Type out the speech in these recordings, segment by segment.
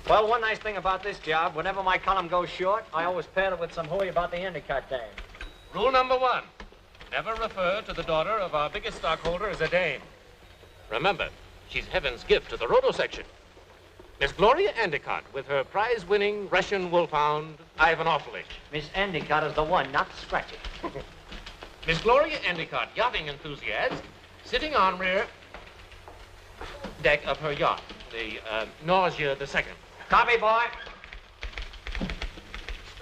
Well, one nice thing about this job, whenever my column goes short, I always pair it with some hooey about the Endicott dame. Rule number 1, never refer to the daughter of our biggest stockholder as a dame. Remember, she's heaven's gift to the roto section. Miss Gloria Endicott with her prize-winning Russian wolfhound, Ivan Awfully. Miss Endicott is the one, not Scratchy. Miss Gloria Endicott, yachting enthusiast, sitting on rear deck of her yacht, the Nausea the Second. Copy, boy. I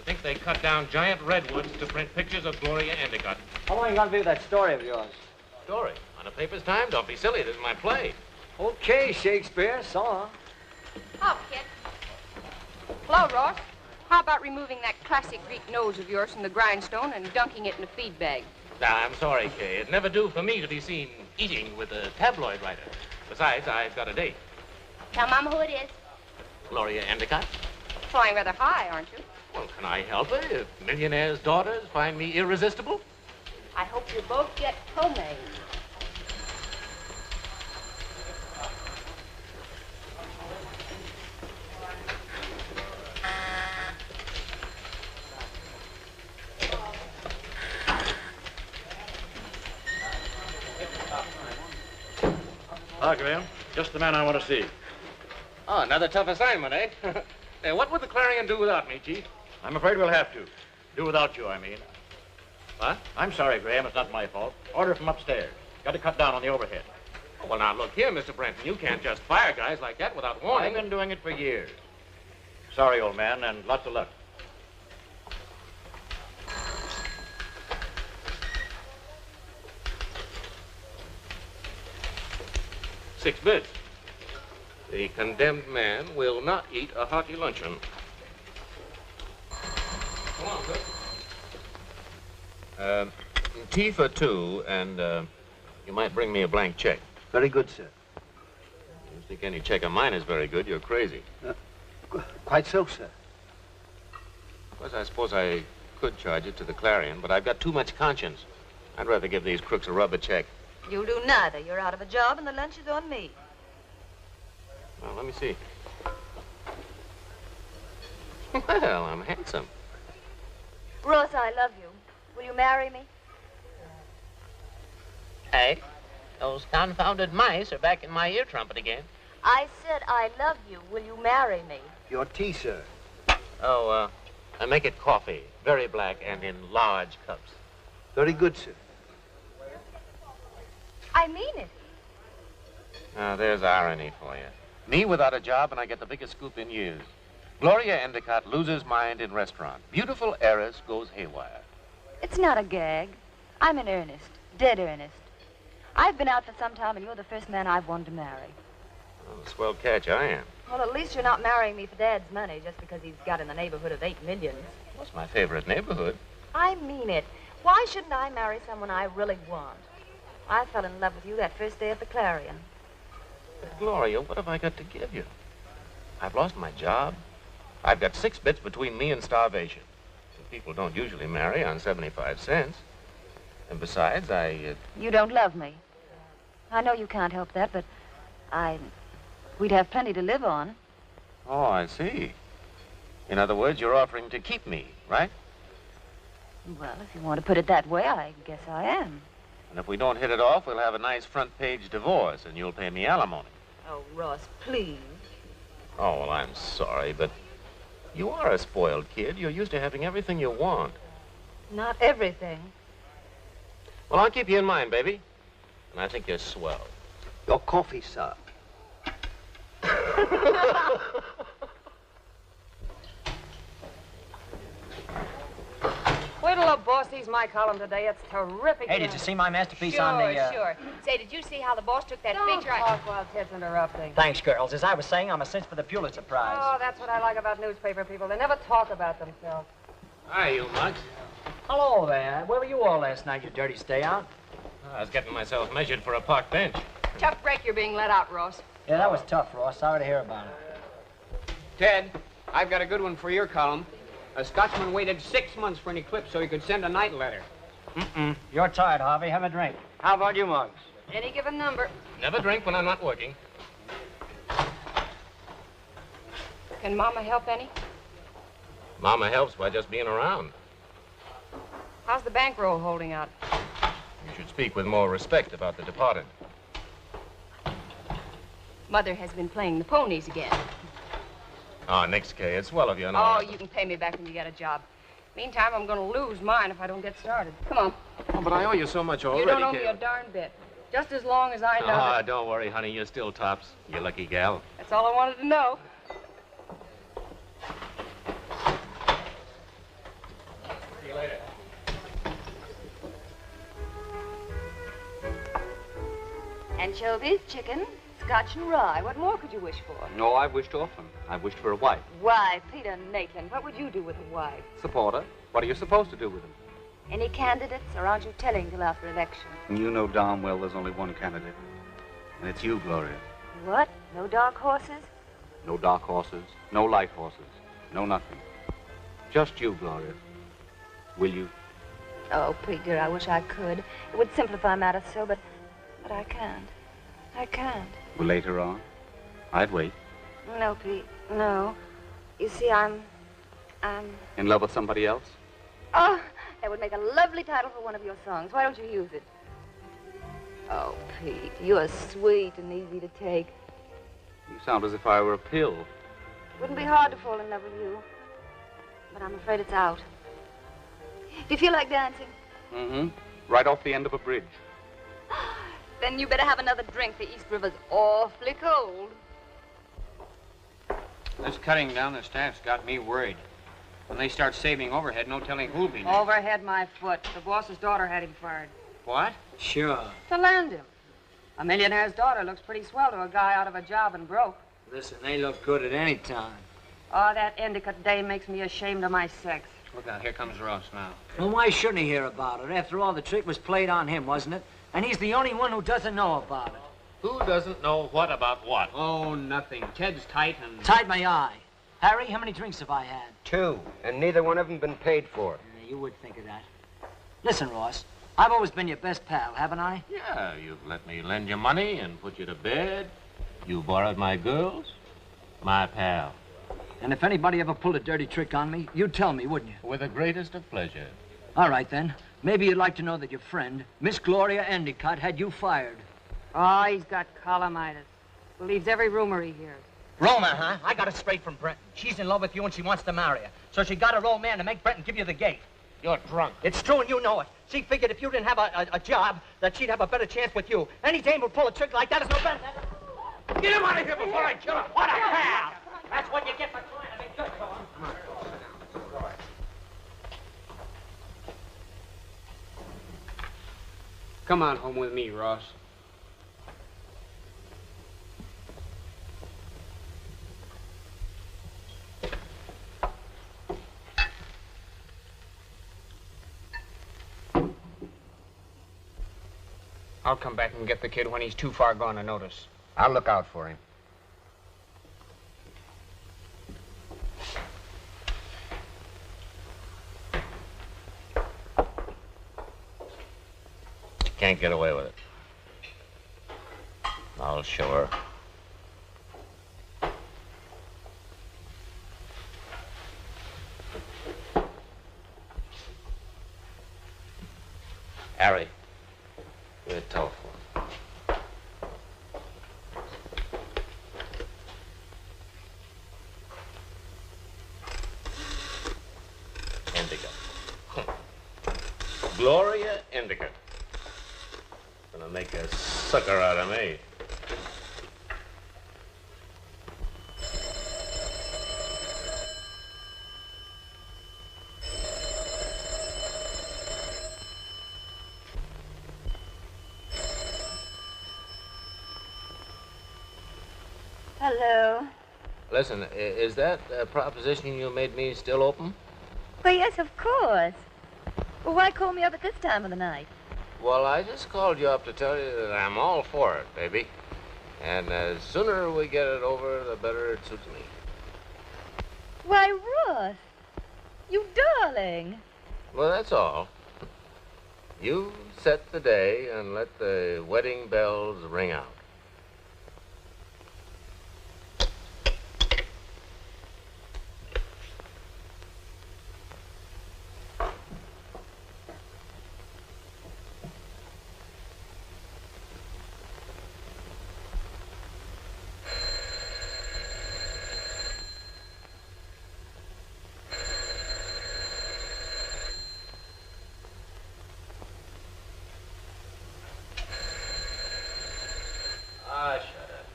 think they cut down giant redwoods to print pictures of Gloria Endicott. How long are you going to be with that story of yours? Story? On a paper's time? Don't be silly. This is my play. Okay, Shakespeare. So long. Oh, kid. Hello, Ross. How about removing that classic Greek nose of yours from the grindstone and dunking it in a feed bag? Nah, I'm sorry, Kay. It'd never do for me to be seen eating with a tabloid writer. Besides, I've got a date. Tell Mama who it is. Gloria Endicott? Flying rather high, aren't you? Well, can I help it if millionaires' daughters find me irresistible? I hope you both get homemade. Ah, Graham, just the man I want to see. Oh, another tough assignment, eh? Hey, what would the Clarion do without me, Chief? I'm afraid we'll have to. Do without you, I mean. What? I'm sorry, Graham. It's not my fault. Order from upstairs. Got to cut down on the overhead. Oh, well, now, look here, Mr. Brenton. You can't just fire guys like that without warning. I've been doing it for years. Sorry, old man, and lots of luck. Six bids. The condemned man will not eat a hearty luncheon. Come on, sir. Tea for two, and you might bring me a blank check. Very good, sir. You think any check of mine is very good? You're crazy. Quite so, sir. Of course, I suppose I could charge it to the Clarion, but I've got too much conscience. I'd rather give these crooks a rubber check. You'll do neither. You're out of a job, and the lunch is on me. Well, let me see. Well, I'm handsome. Rosa, I love you. Will you marry me? Hey, those confounded mice are back in my ear trumpet again. I said I love you. Will you marry me? Your tea, sir. Oh, I make it coffee, very black and in large cups. Very good, sir. I mean it. Now, there's irony for you. Me without a job, and I get the biggest scoop in years. Gloria Endicott loses mind in restaurant. Beautiful heiress goes haywire. It's not a gag. I'm in earnest. Dead earnest. I've been out for some time, and you're the first man I've wanted to marry. Well, swell catch, I am. Well, at least you're not marrying me for Dad's money just because he's got in the neighborhood of $8 million. What's my favorite neighborhood? I mean it. Why shouldn't I marry someone I really want? I fell in love with you that first day at the Clarion. But Gloria, what have I got to give you? I've lost my job. I've got 6 bits between me and starvation. People don't usually marry on 75 cents. And besides, You don't love me. I know you can't help that, but we'd have plenty to live on. Oh, I see. In other words, you're offering to keep me, right? Well, if you want to put it that way, I guess I am. And if we don't hit it off, we'll have a nice front-page divorce, and you'll pay me alimony. Oh, Ross, please. Oh, well, I'm sorry, but you are a spoiled kid. You're used to having everything you want. Not everything. Well, I'll keep you in mind, baby. And I think you're swell. Your coffee, sir. Wait till the boss sees my column today. It's terrific. Hey, did you see my masterpiece Sure, on the... sure. Say, did you see how the boss took that Don't picture? talk while Ted's interrupting. Thanks, girls. As I was saying, I'm a cinch for the Pulitzer Prize. Oh, that's what I like about newspaper people. They never talk about themselves. Hi, you mugs. Hello there. Where were you all last night, you dirty stay-out? I was getting myself measured for a park bench. Tough break you're being let out, Ross. Yeah, that was tough, Ross. Sorry to hear about it. Ted, I've got a good one for your column. A Scotsman waited 6 months for an eclipse so he could send a night letter. You're tired, Harvey. Have a drink. How about you, Muggs? Any given number. Never drink when I'm not working. Can Mama help any? Mama helps by just being around. How's the bankroll holding out? You should speak with more respect about the departed. Mother has been playing the ponies again. Ah, Nix K, it's well of you. Oh, you can pay me back when you get a job. Meantime, I'm going to lose mine if I don't get started. Come on. Oh, but I owe you so much already, You don't owe me Kay. a darn bit. Just as long as I know. Ah, don't worry, honey. You're still tops. You lucky gal. That's all I wanted to know. See you later. Anchovies, chicken, Scotch and rye. What more could you wish for? No, I've wished often. I've wished for a wife. Why, Peter Maitland, what would you do with a wife? Support her. What are you supposed to do with him? Any candidates, or aren't you telling till after election? You know darn well there's only one candidate. And it's you, Gloria. What? No dark horses? No dark horses, no light horses, no nothing. Just you, Gloria. Will you? Oh, Pete, dear, I wish I could. It would simplify matters so, but I can't. I can't. Well, later on, I'd wait. No, Pete, no. You see, I'm... In love with somebody else? Oh, that would make a lovely title for one of your songs. Why don't you use it? Oh, Pete, you're sweet and easy to take. You sound as if I were a pill. Wouldn't be hard to fall in love with you. But I'm afraid it's out. Do you feel like dancing? Mm-hmm. Right off the end of a bridge. Then you better have another drink. The East River's awfully cold. This cutting down the staff's got me worried. When they start saving overhead, no telling who'll be next. Overhead my foot. The boss's daughter had him fired. What? Sure. To land him. A millionaire's daughter looks pretty swell to a guy out of a job and broke. Listen, they look good at any time. Oh, that Endicott dame makes me ashamed of my sex. Look out, here comes Ross now. Well, why shouldn't he hear about it? After all, the trick was played on him, wasn't it? And he's the only one who doesn't know about it. Who doesn't know what about what? Oh, nothing. Ted's tight and... Tied my eye. Harry, how many drinks have I had? 2, and neither one of them been paid for. You would think of that. Listen, Ross, I've always been your best pal, haven't I? Yeah, you've let me lend you money and put you to bed. You borrowed my girls. My pal. And if anybody ever pulled a dirty trick on me, you'd tell me, wouldn't you? With the greatest of pleasure. All right, then. Maybe you'd like to know that your friend, Miss Gloria Endicott, had you fired. Oh, he's got columnitis. Believes every rumor he hears. Roma, huh? I got it straight from Brenton. She's in love with you and she wants to marry you. So she got her old man to make Brenton give you the gate. You're drunk. It's true and you know it. She figured if you didn't have a job, that she'd have a better chance with you. Any dame would pull a trick like that is no better. Get him out of here before I kill him. What a pal! That's what you get for trying to be good to him. Come on home with me, Ross. I'll come back and get the kid when he's too far gone to notice. I'll look out for him. She can't get away with it. I'll show her. Harry, give me a telephone. Indica. Gloria Indica. Gonna make a sucker out of me. Hello. Listen, is that proposition you made me still open? Well, yes, of course. Well, why call me up at this time of the night? Well, I just called you up to tell you that I'm all for it, baby. And the sooner we get it over, the better it suits me. Why, Ross, you darling. Well, that's all. You set the day and let the wedding bells ring out. Ah, shut up.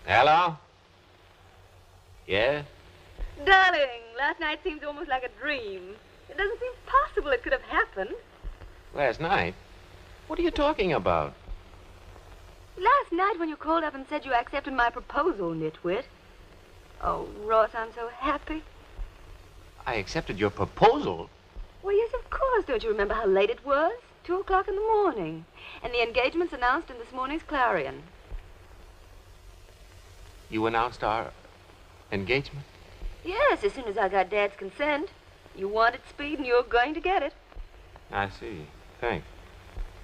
Hello? Yeah? Darling, last night seemed almost like a dream. It doesn't seem possible it could have happened. Last night? What are you talking about? Last night when you called up and said you accepted my proposal, nitwit. Oh, Ross, I'm so happy. I accepted your proposal? Well, yes, of course. Don't you remember how late it was? 2 o'clock in the morning. And the engagement's announced in this morning's Clarion. You announced our engagement? Yes, as soon as I got Dad's consent. You wanted speed and you're going to get it. I see. Thanks.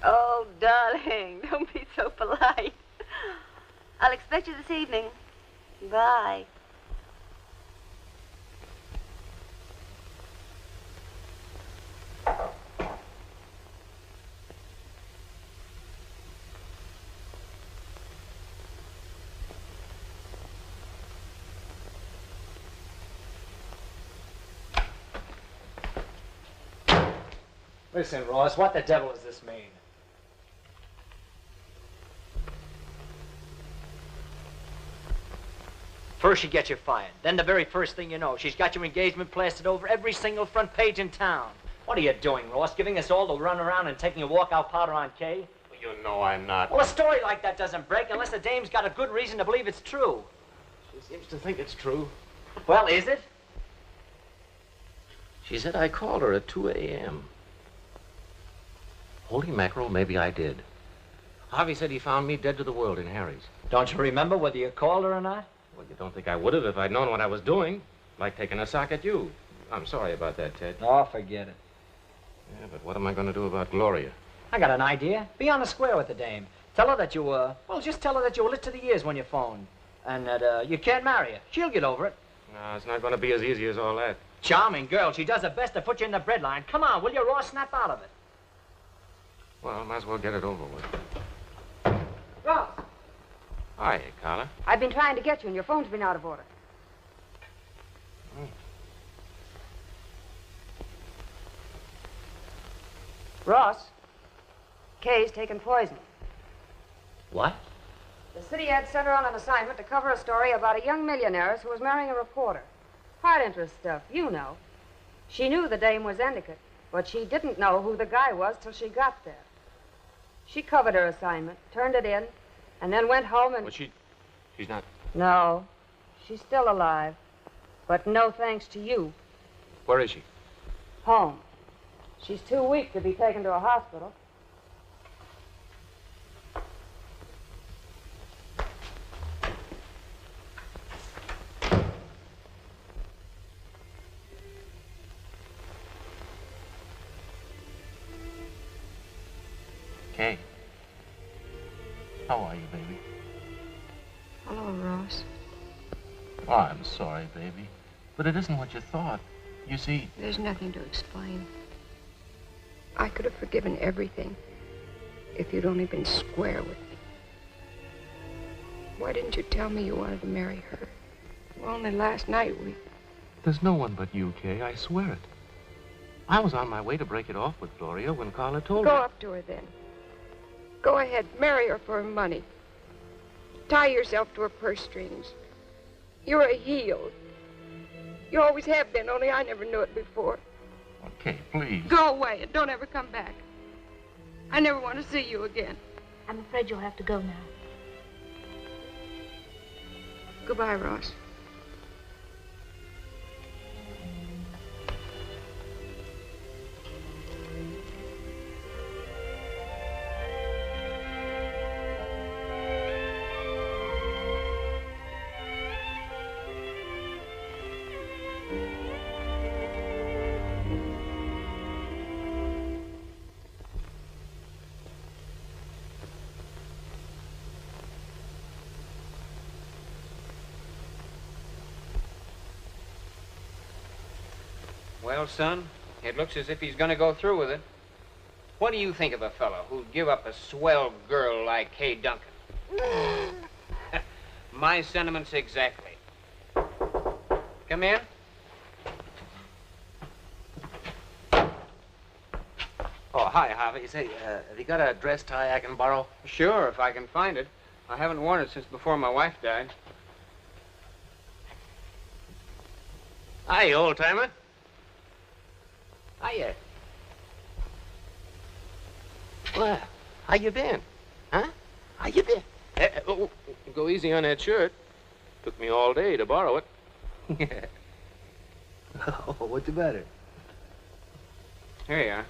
Oh, darling, don't be so polite. I'll expect you this evening. Bye. Listen, Ross, what the devil does this mean? First she gets you fired. Then the very first thing you know, she's got your engagement plastered over every single front page in town. What are you doing, Ross? Giving us all the run around and taking a walkout powder on Kay? Well, you know I'm not. Well, a story like that doesn't break unless the dame's got a good reason to believe it's true. She seems to think it's true. Well, is it? She said I called her at 2 a.m. Holy mackerel, maybe I did. Harvey said he found me dead to the world in Harry's. Don't you remember whether you called her or not? Well, you don't think I would have if I'd known what I was doing? Like taking a sock at you. I'm sorry about that, Ted. Oh, forget it. Yeah, but what am I going to do about Gloria? I got an idea. Be on the square with the dame. Tell her that you well, just tell her that you were lit to the ears when you phoned. And that, you can't marry her. She'll get over it. No, it's not going to be as easy as all that. Charming girl. She does her best to put you in the breadline. Come on, will you, Ross? Snap out of it. Well, might as well get it over with. Ross, Hi, Carla. I've been trying to get you, and your phone's been out of order. Ross, Kay's taken poison. What? The city had sent her on an assignment to cover a story about a young millionaire who was marrying a reporter. Hard interest stuff, you know. She knew the dame was Endicott, but she didn't know who the guy was till she got there. She covered her assignment, turned it in, and then went home and... Well, she's not... No, she's still alive. But no thanks to you. Where is she? Home. She's too weak to be taken to a hospital. Kay. How are you, baby? Hello, Ross. Oh, I'm sorry, baby. But it isn't what you thought. You see... There's nothing to explain. I could have forgiven everything if you'd only been square with me. Why didn't you tell me you wanted to marry her? Well, only last night we... There's no one but you, Kay. I swear it. I was on my way to break it off with Gloria when Carla told Go me. up to her then. Go ahead, marry her for her money. Tie yourself to her purse strings. You're a heel. You always have been, only I never knew it before. Okay, please. Go away and don't ever come back. I never want to see you again. I'm afraid you'll have to go now. Goodbye, Ross. Well, son, it looks as if he's going to go through with it. What do you think of a fellow who'd give up a swell girl like Kay Duncan? My sentiments exactly. Come in. Oh, hi, Harvey. Say, have you got a dress tie I can borrow? Sure, if I can find it. I haven't worn it since before my wife died. Hi, old-timer. Hiya. Well, how you been? Huh? How you been? Oh, go easy on that shirt. Took me all day to borrow it. Oh, what's the matter? Here you are.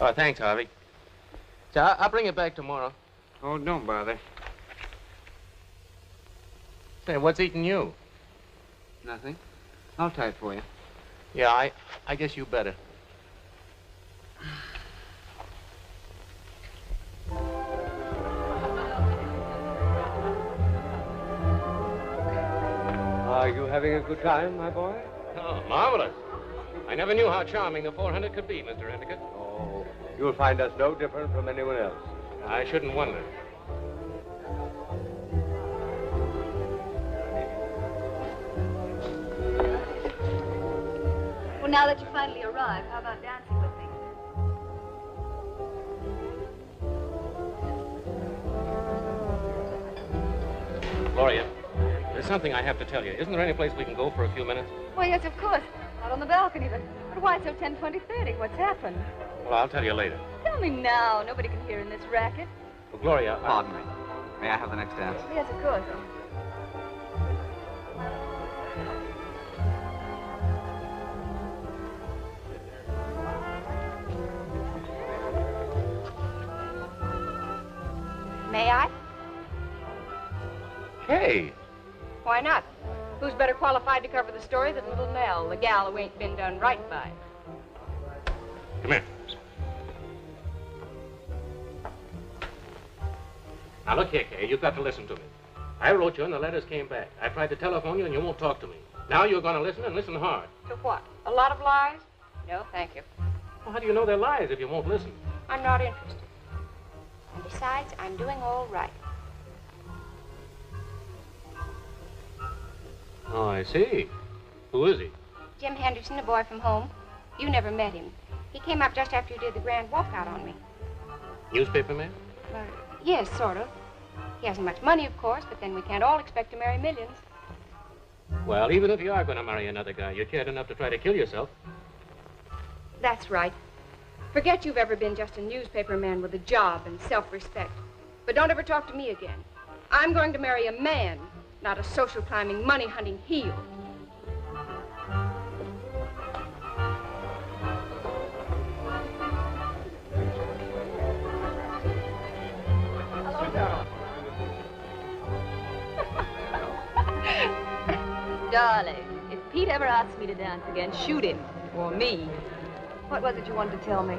Oh, thanks, Harvey. So I'll bring it back tomorrow. Oh, don't bother. Say, what's eating you? Nothing. I'll tie it for you. Yeah, I guess you better. Are you having a good time, my boy? Oh, marvelous. I never knew how charming the 400 could be, Mr. Endicott. Oh, you'll find us no different from anyone else. I shouldn't wonder. Well, now that you finally arrived, how about dancing with me? Gloria, there's something I have to tell you. Isn't there any place we can go for a few minutes? Why, yes, of course. Out on the balcony, but why so 10, 20, 30? What's happened? Well, I'll tell you later. Tell me now. Nobody can hear in this racket. Well, Gloria, Pardon me. May I have the next dance? Yes, of course. May I? Hey. Why not? Who's better qualified to cover the story than little Nell, the gal who ain't been done right by? Come here. Now, look here, Kay. You've got to listen to me. I wrote you and the letters came back. I tried to telephone you and you won't talk to me. Now you're going to listen and listen hard. To what? A lot of lies? No, thank you. Well, how do you know they're lies if you won't listen? I'm not interested. And besides, I'm doing all right. Oh, I see. Who is he? Jim Henderson, a boy from home. You never met him. He came up just after you did the grand walkout on me. Newspaper man? Yes, sort of. He hasn't much money, of course, but then we can't all expect to marry millions. Well, even if you are going to marry another guy, you're cared enough to try to kill yourself. That's right. Forget you've ever been just a newspaper man with a job and self-respect. But don't ever talk to me again. I'm going to marry a man, not a social climbing, money-hunting heel. Darling, if Pete ever asks me to dance again, shoot him. Or me. What was it you wanted to tell me?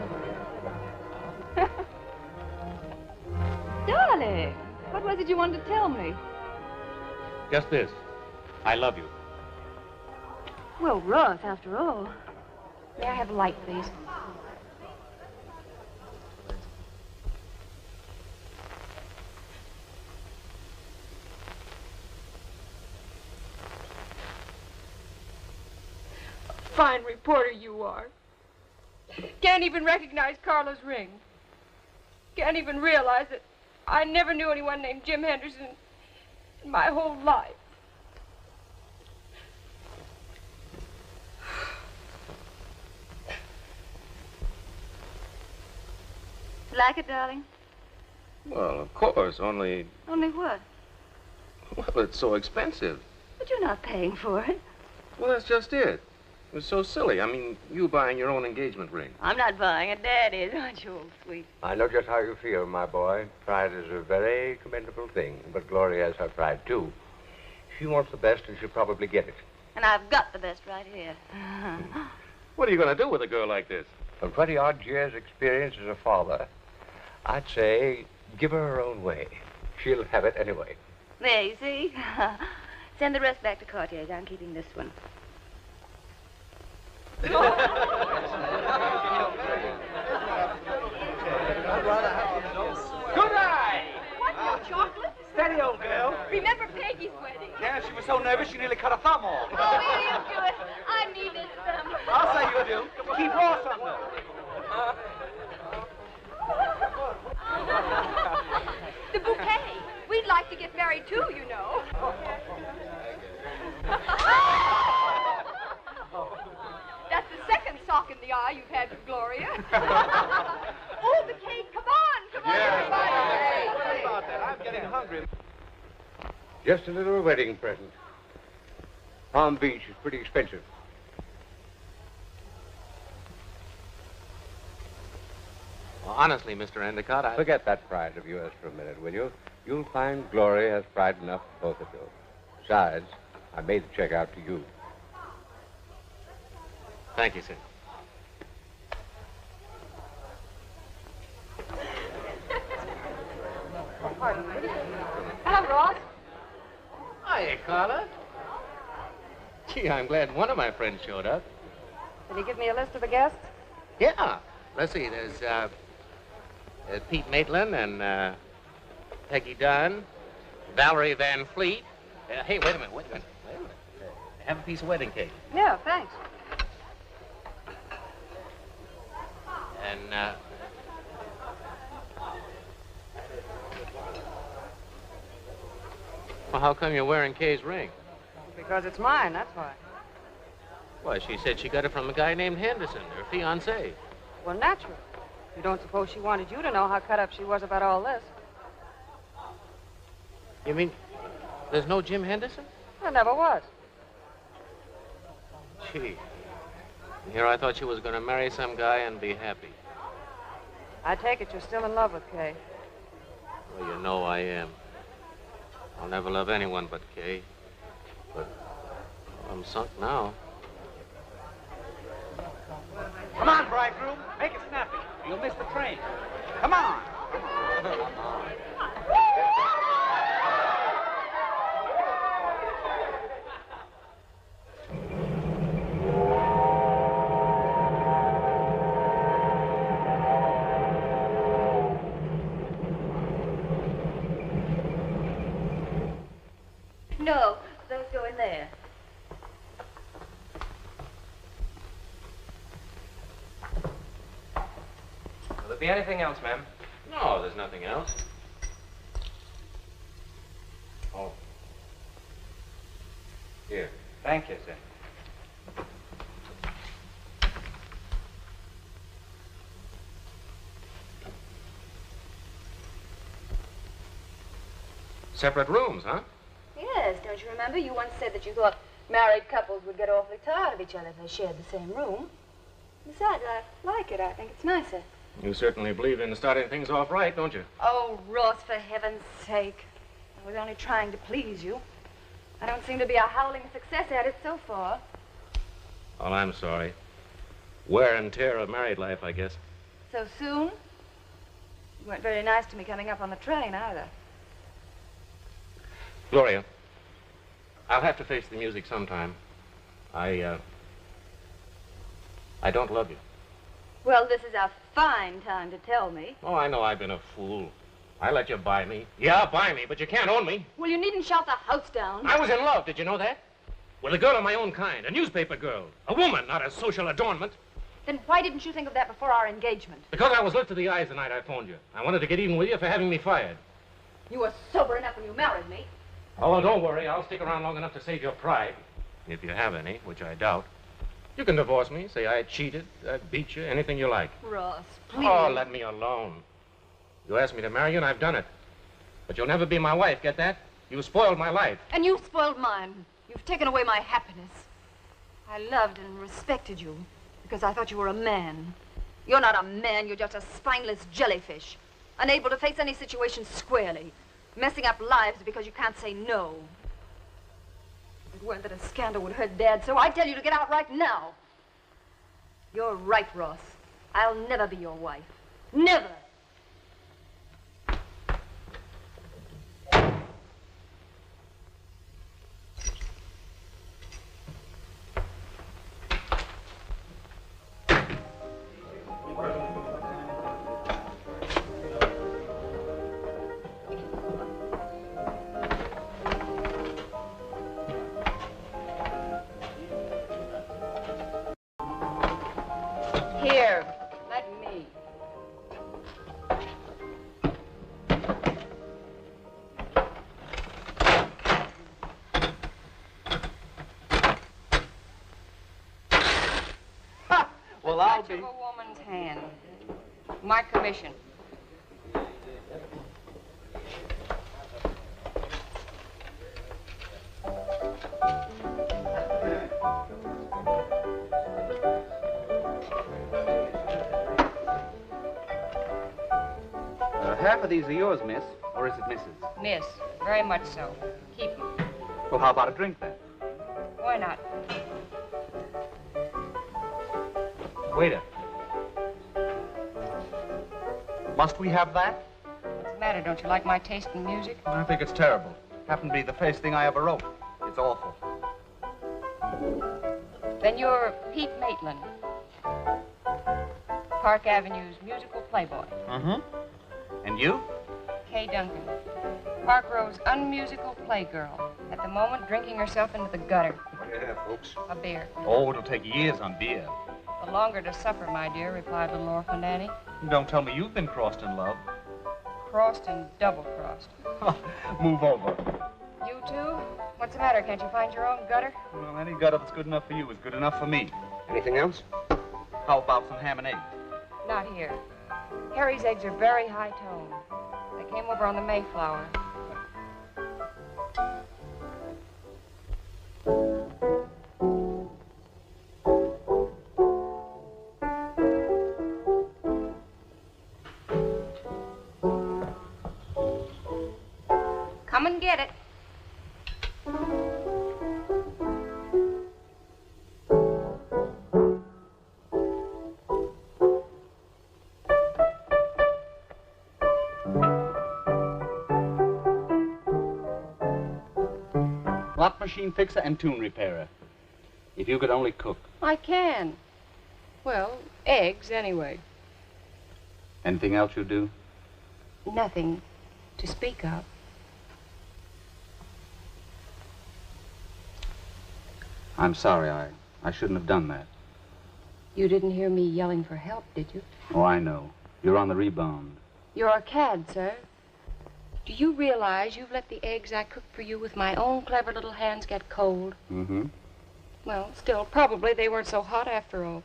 What was it you wanted to tell me? Just this. I love you. Well, Ross, after all. May I have a light, please? Fine reporter you are. Can't even recognize Carla's ring. Can't even realize that I never knew anyone named Jim Henderson in my whole life. Like it, darling? Well, of course, only... Only what? Well, it's so expensive. But you're not paying for it. Well, that's just it. It was so silly. I mean, you buying your own engagement ring. I'm not buying it. Dad is, aren't you, old sweet? I know just how you feel, my boy. Pride is a very commendable thing, but Gloria has her pride, too. She wants the best, and she'll probably get it. And I've got the best right here. What are you going to do with a girl like this? From 20-odd years' experience as a father, I'd say give her her own way. She'll have it anyway. There, you see? Send the rest back to Cartier's. I'm keeping this one. Good night! What, no chocolate? Steady, old girl. Remember Peggy's wedding? Yeah, she was so nervous she nearly cut her thumb off. Oh, you do it. I needed some. I'll say you do. Keep Ross under. The bouquet. We'd like to get married, too, you know. That's the second sock in the eye you've had from Gloria. Oh, the cake. Come on, everybody. What about that? I'm getting hungry. Just a little wedding present. Palm Beach is pretty expensive. Well, honestly, Mr. Endicott, I... Forget that pride of yours for a minute, will you? You'll find Gloria has pride enough for both of you. Besides, I made the check out to you. Thank you, sir. Hello, Ross. Hi, Carla. Gee, I'm glad one of my friends showed up. Did he give me a list of the guests? Yeah. Let's see, there's Pete Maitland and Peggy Dunn, Valerie Van Fleet. Hey, wait a minute. Have a piece of wedding cake. Yeah, thanks. And, well, how come you're wearing Kay's ring? Because it's mine, that's why. Why, she said she got it from a guy named Henderson, her fiancé. Well, natural. You don't suppose she wanted you to know how cut up she was about all this? You mean there's no Jim Henderson? There never was. Gee. Here I thought she was going to marry some guy and be happy. I take it you're still in love with Kay. Well, you know I am. I'll never love anyone but Kay. But I'm sunk now. Come on, bridegroom. Make it snappy. You'll miss the train. Come on. No, those go in there. Will there be anything else, ma'am? No, there's nothing else. Oh. Here. Thank you, sir. Separate rooms, huh? Yes, don't you remember? You once said that you thought married couples would get awfully tired of each other if they shared the same room. Besides, I like it. I think it's nicer. You certainly believe in starting things off right, don't you? Oh, Ross, for heaven's sake. I was only trying to please you. I don't seem to be a howling success at it so far. Well, I'm sorry. Wear and tear of married life, I guess. So soon? You weren't very nice to me coming up on the train, either. Gloria, I'll have to face the music sometime. I don't love you. Well, this is a fine time to tell me. Oh, I know I've been a fool. I let you buy me. Yeah, buy me, but you can't own me. Well, you needn't shout the house down. I was in love, did you know that? With a girl of my own kind, a newspaper girl. A woman, not a social adornment. Then why didn't you think of that before our engagement? Because I was lit to the eyes the night I phoned you. I wanted to get even with you for having me fired. You were sober enough when you married me. Oh, well, don't worry. I'll stick around long enough to save your pride. If you have any, which I doubt. You can divorce me, say I cheated, I beat you, anything you like. Ross, please. Oh, let me alone. You asked me to marry you, and I've done it. But you'll never be my wife, get that? You spoiled my life. And you spoiled mine. You've taken away my happiness. I loved and respected you because I thought you were a man. You're not a man, you're just a spineless jellyfish, unable to face any situation squarely, messing up lives because you can't say no. If it weren't that a scandal would hurt Dad, so I tell you to get out right now. You're right, Ross. I'll never be your wife. Never. Here, let me. Well, I'll Touch be. of a woman's hand. My commission. Half of these are yours, miss. Or is it Mrs.? Miss, very much so. Keep them. Well, how about a drink, then? Why not? Waiter. Must we have that? What's the matter? Don't you like my taste in music? I think it's terrible. Happened to be the first thing I ever wrote. It's awful. Then you're Pete Maitland, Park Avenue's musical playboy. Mm-hmm. And you? Kay Duncan, Park Row's unmusical playgirl, at the moment drinking herself into the gutter. Yeah, folks. A beer. Oh, it'll take years on beer. The longer to suffer, my dear, replied little orphan Annie. Don't tell me you've been crossed in love. Crossed and double-crossed. Move over. You too? What's the matter? Can't you find your own gutter? Well, any gutter that's good enough for you is good enough for me. Anything else? How about some ham and eggs? Not here. Harry's eggs are very high toned. They came over on the Mayflower. Come and get it. Lock machine fixer and tune repairer. If you could only cook. I can. Well, eggs anyway. Anything else you do? Nothing to speak of. I'm sorry. I shouldn't have done that. You didn't hear me yelling for help, did you? Oh, I know. You're on the rebound. You're a cad, sir. Do you realize you've let the eggs I cooked for you with my own clever little hands get cold? Mm-hmm. Well, still, probably they weren't so hot after all.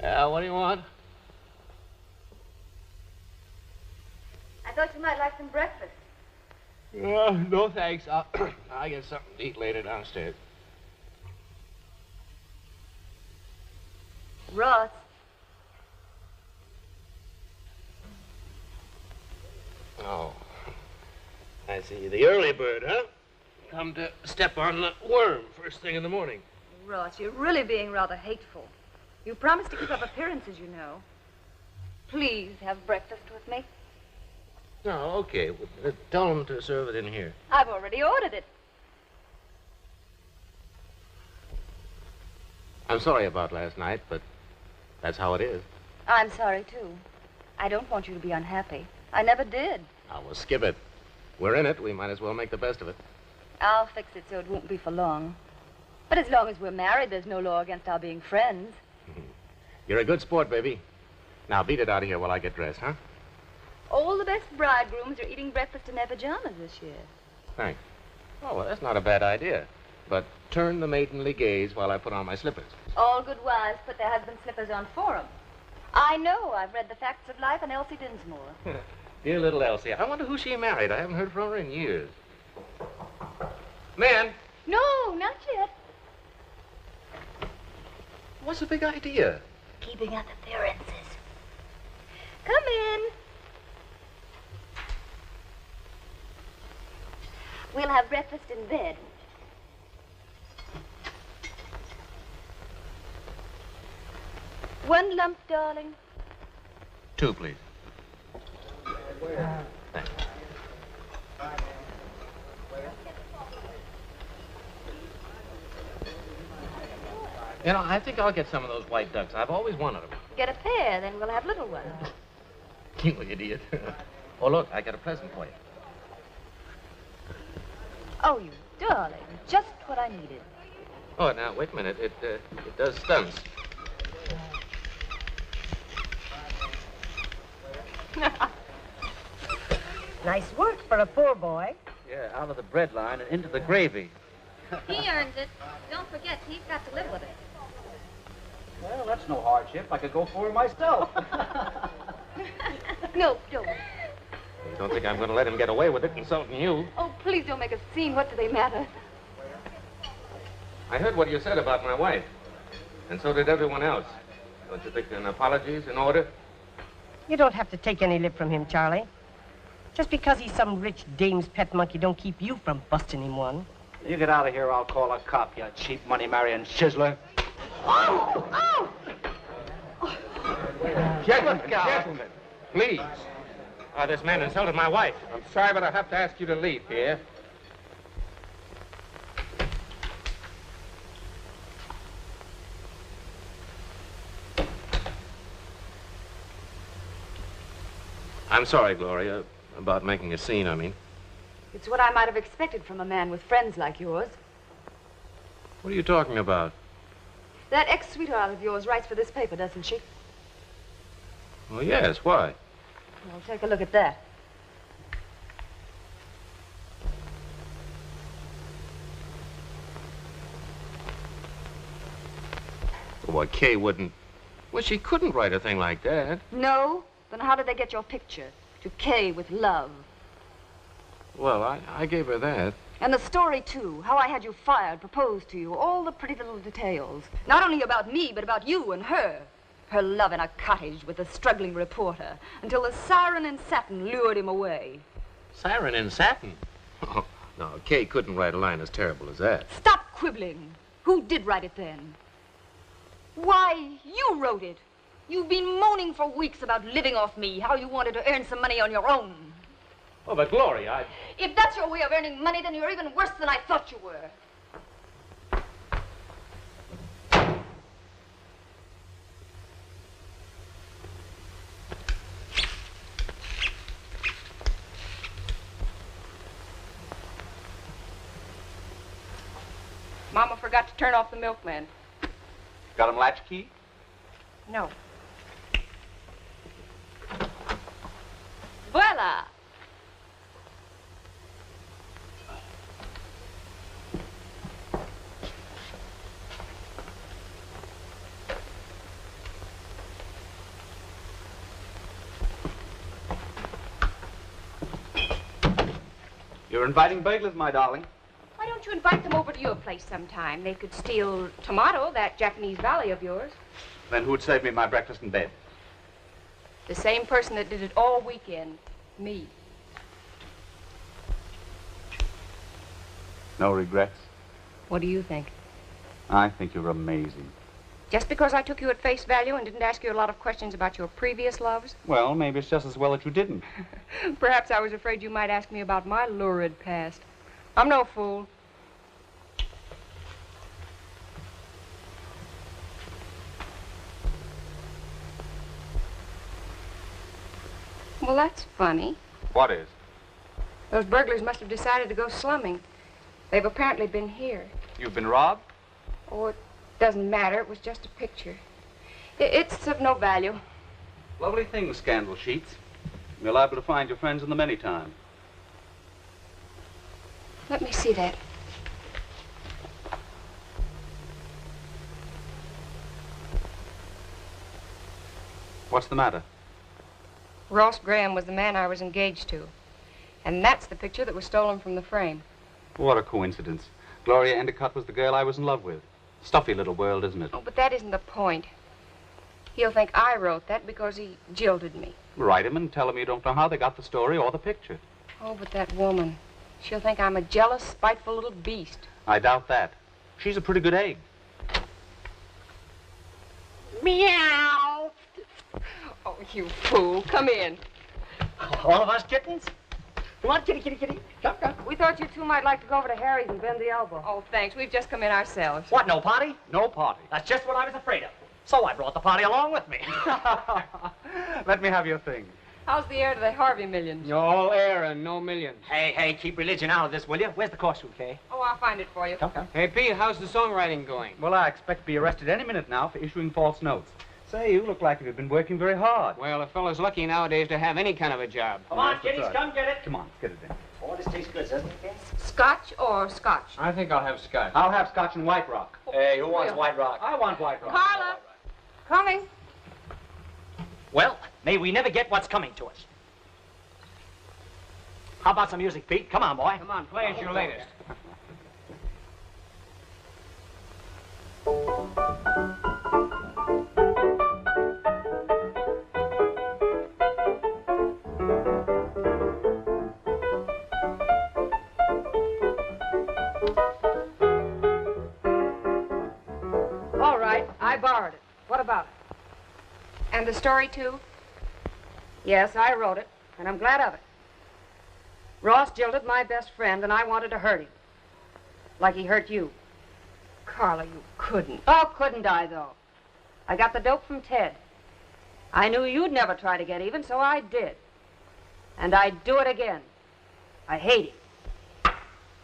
What do you want? I thought you might like some breakfast. No, thanks. I'll get something to eat later downstairs. Ross. Oh, I see. The early bird, huh? Come to step on the worm first thing in the morning. Ross, you're really being rather hateful. You promised to keep up appearances, you know. please have breakfast with me? No, okay. Tell them to serve it in here. I've already ordered it. I'm sorry about last night, but that's how it is. I'm sorry, too. I don't want you to be unhappy. I never did. Now, we'll skip it. We're in it. We might as well make the best of it. I'll fix it so it won't be for long. But as long as we're married, there's no law against our being friends. You're a good sport, baby. Now, beat it out of here while I get dressed, huh? All the best bridegrooms are eating breakfast in their pajamas this year. Thanks. Oh, well, that's not a bad idea. But turn the maidenly gaze while I put on my slippers. All good wives put their husband's slippers on for 'em. I know. I've read The Facts of Life and Elsie Dinsmore. Dear little Elsie. I wonder who she married. I haven't heard from her in years. Man! No, not yet. What's the big idea? Keeping up appearances. Come in. We'll have breakfast in bed. One lump, darling. 2, please. Thanks. You know, I think I'll get some of those white ducks. I've always wanted them. Get a pair, then we'll have little ones. You idiot. Oh, look, I got a present for you. Oh, you darling. Just what I needed. Oh, now, wait a minute. It does stunts. Nice work for a poor boy. Yeah, out of the bread line and into the gravy. He earned it. Don't forget, he's got to live with it. Well, that's no hardship. I could go for it myself. No, don't. Don't think I'm going to let him get away with it, insulting you. Oh, please don't make a scene. What do they matter? I heard what you said about my wife. And so did everyone else. Don't you think an apology's in order? You don't have to take any lip from him, Charlie. Just because he's some rich dame's pet monkey don't keep you from busting him one. You get out of here, I'll call a cop, you cheap money-marrying chiseler. Oh! Oh! Gentlemen, please. This man insulted my wife. I'm sorry, but I have to ask you to leave here. I'm sorry, Gloria, about making a scene, I mean. It's what I might have expected from a man with friends like yours. What are you talking about? That ex-sweetheart of yours writes for this paper, doesn't she? Well, yes, why? Well, take a look at that. Well, Kay wouldn't... Well, she couldn't write a thing like that. No? Then how did they get your picture? To Kay with love. Well, I gave her that. And the story, too. How I had you fired, proposed to you. All the pretty little details. Not only about me, but about you and her. Her love in a cottage with a struggling reporter. Until the siren in satin lured him away. Siren in satin? Oh, no, Kay couldn't write a line as terrible as that. Stop quibbling. Who did write it then? Why, you wrote it. You've been moaning for weeks about living off me, how you wanted to earn some money on your own. Oh, but Gloria, If that's your way of earning money, then you're even worse than I thought you were. Mama forgot to turn off the milkman. Got him latchkey? No. Voila! You're inviting burglars, my darling. Why don't you invite them over to your place sometime? They could steal Tomato, that Japanese valet of yours. Then who'd save me my breakfast in bed? The same person that did it all weekend. Me. No regrets? What do you think? I think you're amazing. Just because I took you at face value and didn't ask you a lot of questions about your previous loves? Well, maybe it's just as well that you didn't. Perhaps I was afraid you might ask me about my lurid past. I'm no fool. Well, that's funny. What is? Those burglars must have decided to go slumming. They've apparently been here. You've been robbed? Oh, it doesn't matter. It was just a picture. It's of no value. Lovely things, scandal sheets. You're liable to find your friends in them any time. Let me see that. What's the matter? Ross Graham was the man I was engaged to. And that's the picture that was stolen from the frame. What a coincidence. Gloria Endicott was the girl I was in love with. Stuffy little world, isn't it? Oh, but that isn't the point. He'll think I wrote that because he jilted me. Write him and tell him you don't know how they got the story or the picture. Oh, but that woman. She'll think I'm a jealous, spiteful little beast. I doubt that. She's a pretty good egg. Meow! Oh, you fool. Come in. All of us kittens? Come on, kitty, kitty, kitty. Come, come. We thought you two might like to go over to Harry's and bend the elbow. Oh, thanks. We've just come in ourselves. What, no party? No party. That's just what I was afraid of. So I brought the party along with me. Let me have your thing. How's the heir to the Harvey millions? All air and no millions. Hey, keep religion out of this, will you? Where's the course-suit, Kay? Oh, I'll find it for you. Come. Hey, Pete, how's the songwriting going? Well, I expect to be arrested any minute now for issuing false notes. Say, you look like you've been working very hard. Well, a fellow's lucky nowadays to have any kind of a job. Come on, That's what's kiddies, right. come get it. Come on, let's get it in. Oh, this tastes good, doesn't it, Kay? Scotch or scotch? I think I'll have scotch. I'll have scotch and White Rock. Hey, who wants White Rock? I want White Rock. Carla! Coming. Well, may we never get what's coming to us. How about some music, Pete? Come on, boy. Come on, play us your latest. All right, I borrowed it. What about it? And the story, too? Yes, I wrote it, and I'm glad of it. Ross jilted my best friend, and I wanted to hurt him. Like he hurt you. Carla, you couldn't. Oh, couldn't I, though? I got the dope from Ted. I knew you'd never try to get even, so I did. And I'd do it again. I hate him.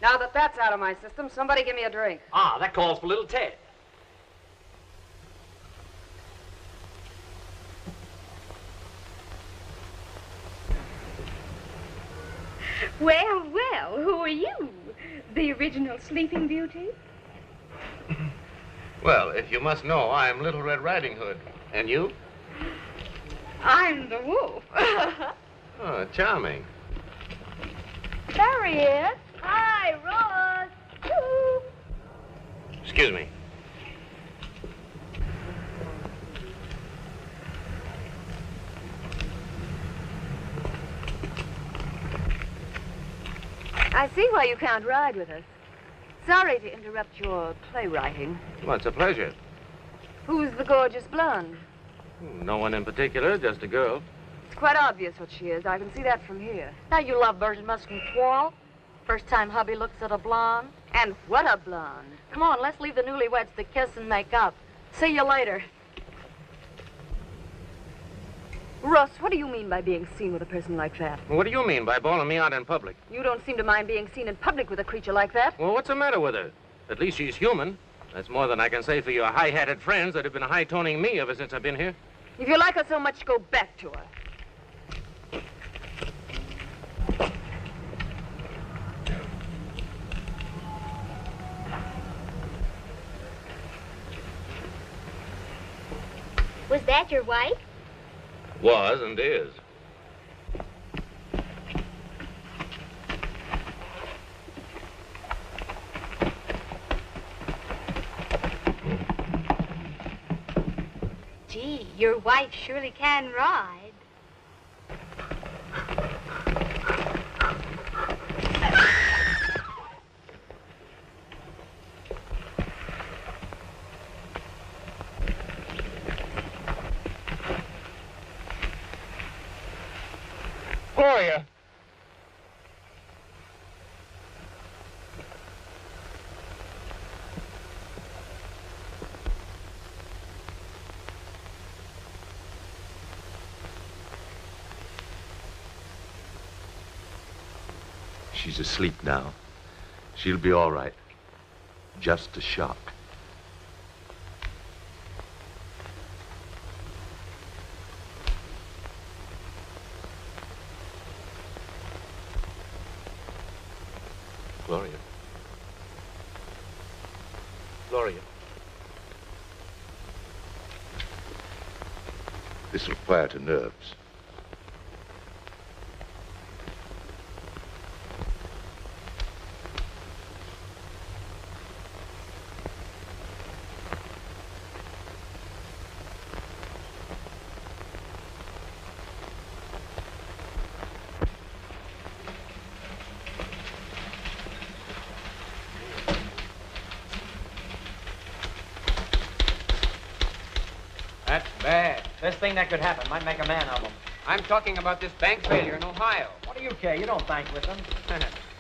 Now that that's out of my system, somebody give me a drink. Ah, that calls for little Ted. Well, who are you? The original Sleeping Beauty? Well, if you must know, I'm Little Red Riding Hood. And you? I'm the wolf. Oh, charming. There he is. Hi, Ross. Yoo-hoo. Excuse me. I see why you can't ride with us. Sorry to interrupt your playwriting. Well, it's a pleasure. Who's the gorgeous blonde? No one in particular, just a girl. It's quite obvious what she is. I can see that from here. Now, you love birds must quarrel. First time hubby looks at a blonde. And what a blonde. Come on, let's leave the newlyweds to kiss and make up. See you later. Russ, what do you mean by being seen with a person like that? Well, what do you mean by bawling me out in public? You don't seem to mind being seen in public with a creature like that. Well, what's the matter with her? At least she's human. That's more than I can say for your high-hatted friends that have been high-toning me ever since I've been here. If you like her so much, go back to her. Was that your wife? Was and is. Gee, your wife surely can ride. Gloria! She's asleep now. She'll be all right. Just a shock. Gloria. Gloria. This'll quiet her nerves. That's bad. Best thing that could happen. Might make a man of him. I'm talking about this bank failure in Ohio. What do you care? You don't bank with them.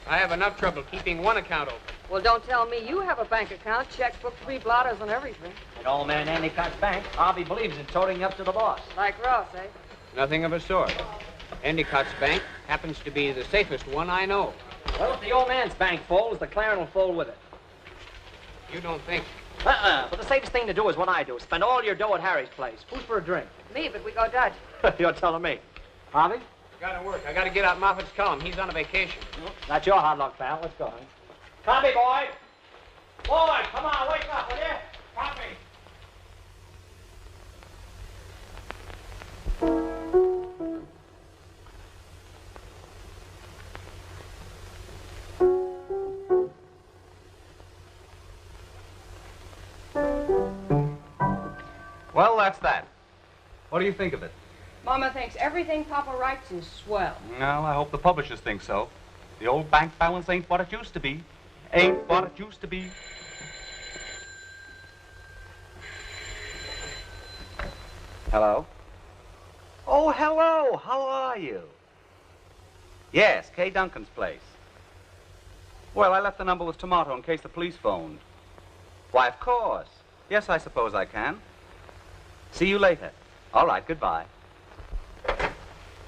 I have enough trouble keeping one account open. Well, don't tell me you have a bank account, checkbook, 3 blotters, and everything. At Old Man Endicott's bank, Harvey believes in toting up to the boss. Like Ross, eh? Nothing of a sort. Endicott's bank happens to be the safest one I know. Well, if the old man's bank folds, the Claren will fold with it. You don't think? But the safest thing to do is what I do. Spend all your dough at Harry's place. Who's for a drink? Me, but we go Dutch. You're telling me. Harvey? Gotta work. I gotta get out Moffat's column. He's on a vacation. That's your hard luck, pal. Let's go, honey. Copy, boy. Boy, come on, wake up, will you? Copy. Well, that's that. What do you think of it? Mama thinks everything Papa writes is swell. Well, I hope the publishers think so. The old bank balance ain't what it used to be. Ain't what it used to be. Hello? Oh, hello. How are you? Yes, Kay Duncan's place. Well, I left the number with Tomato in case the police phoned. Why, of course. Yes, I suppose I can. See you later. All right, goodbye.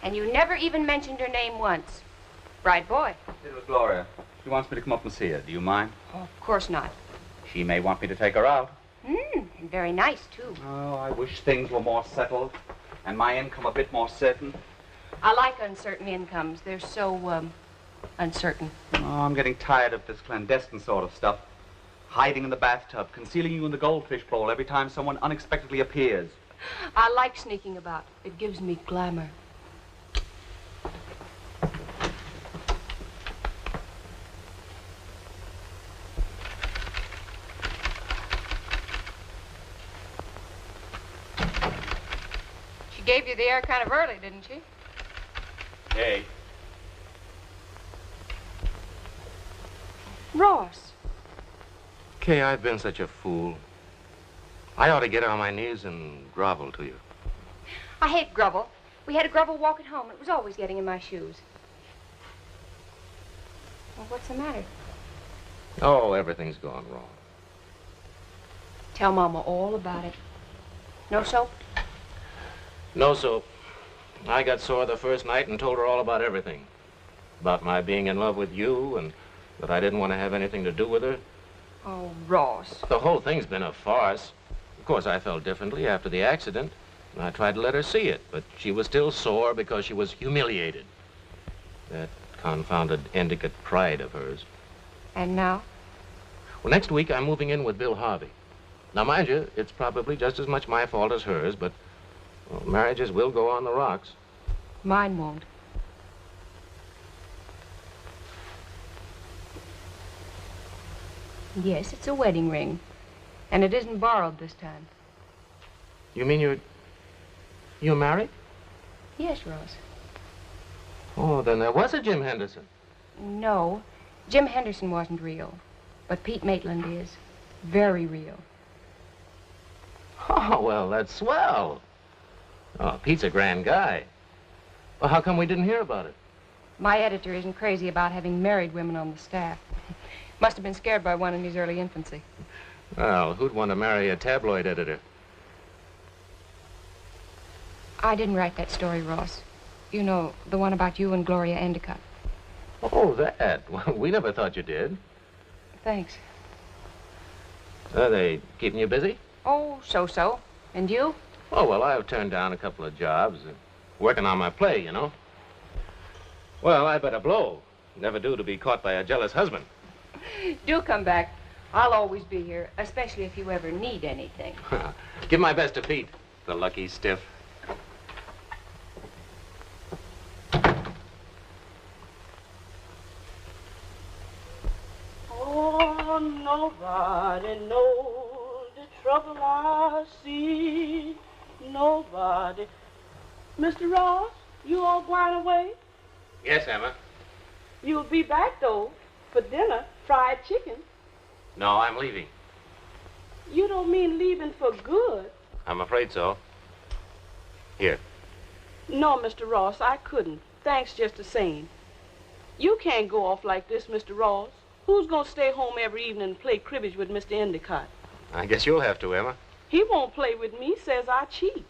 And you never even mentioned her name once. Bright boy. It was Gloria. She wants me to come up and see her. Do you mind? Oh, of course not. She may want me to take her out. And very nice, too. Oh, I wish things were more settled and my income a bit more certain. I like uncertain incomes. They're so, uncertain. Oh, I'm getting tired of this clandestine sort of stuff. Hiding in the bathtub, concealing you in the goldfish bowl every time someone unexpectedly appears. I like sneaking about. It gives me glamour. She gave you the air kind of early, didn't she? Hey. Ross. Kay, I've been such a fool. I ought to get on my knees and grovel to you. I hate grovel. We had a grovel walk at home. It was always getting in my shoes. Well, what's the matter? Oh, everything's gone wrong. Tell Mama all about it. No soap? No soap. I got sore the first night and told her all about everything. About my being in love with you and that I didn't want to have anything to do with her. Oh, Ross. The whole thing's been a farce. Of course, I felt differently after the accident, and I tried to let her see it, but she was still sore because she was humiliated. That confounded Endicott pride of hers. And now? Well, next week I'm moving in with Bill Harvey. Now, mind you, it's probably just as much my fault as hers, but well, marriages will go on the rocks. Mine won't. Yes, it's a wedding ring. And it isn't borrowed this time. You mean you're married? Yes, Ross. Oh, then there was a Jim Henderson. No, Jim Henderson wasn't real. But Pete Maitland is. Very real. Oh, well, that's swell. Oh, Pete's a grand guy. Well, how come we didn't hear about it? My editor isn't crazy about having married women on the staff. Must have been scared by one in his early infancy. Well, who'd want to marry a tabloid editor? I didn't write that story, Ross. You know, the one about you and Gloria Endicott. Oh, that. Well, we never thought you did. Thanks. Are they keeping you busy? Oh, so-so. And you? Oh, well, I've turned down a couple of jobs. Working on my play, you know. Well, I better blow. Never do to be caught by a jealous husband. Do come back. I'll always be here, especially if you ever need anything. Give my best to Pete, the lucky stiff. Oh, nobody knows the trouble I see. Nobody. Mr. Ross, you all going away? Yes, Emma. You'll be back, though, for dinner, fried chicken. No, I'm leaving. You don't mean leaving for good? I'm afraid so. Here. No, Mr. Ross, I couldn't. Thanks just the same. You can't go off like this, Mr. Ross. Who's going to stay home every evening and play cribbage with Mr. Endicott? I guess you'll have to, Emma. He won't play with me, says I cheat.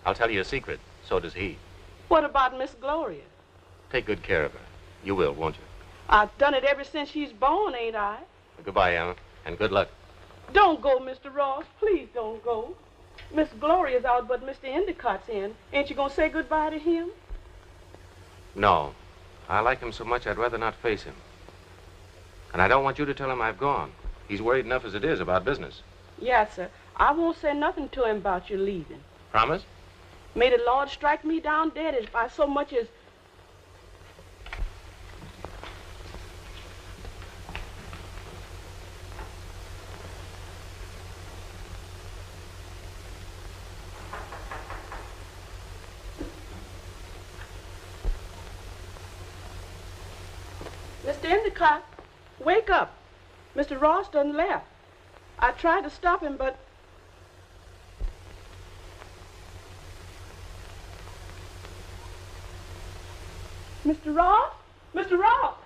I'll tell you a secret. So does he. What about Miss Gloria? Take good care of her. You will, won't you? I've done it ever since she's born, ain't I? Goodbye, Emma, and good luck. Don't go, Mr. Ross. Please don't go. Miss Gloria's out, but Mr. Endicott's in. Ain't you going to say goodbye to him? No. I like him so much I'd rather not face him. And I don't want you to tell him I've gone. He's worried enough as it is about business. Yes, sir. I won't say nothing to him about you leaving. Promise? May the Lord strike me down dead if I so much as... Mr. Endicott, wake up. Mr. Ross done left. I tried to stop him, but... Mr. Ross? Mr. Ross!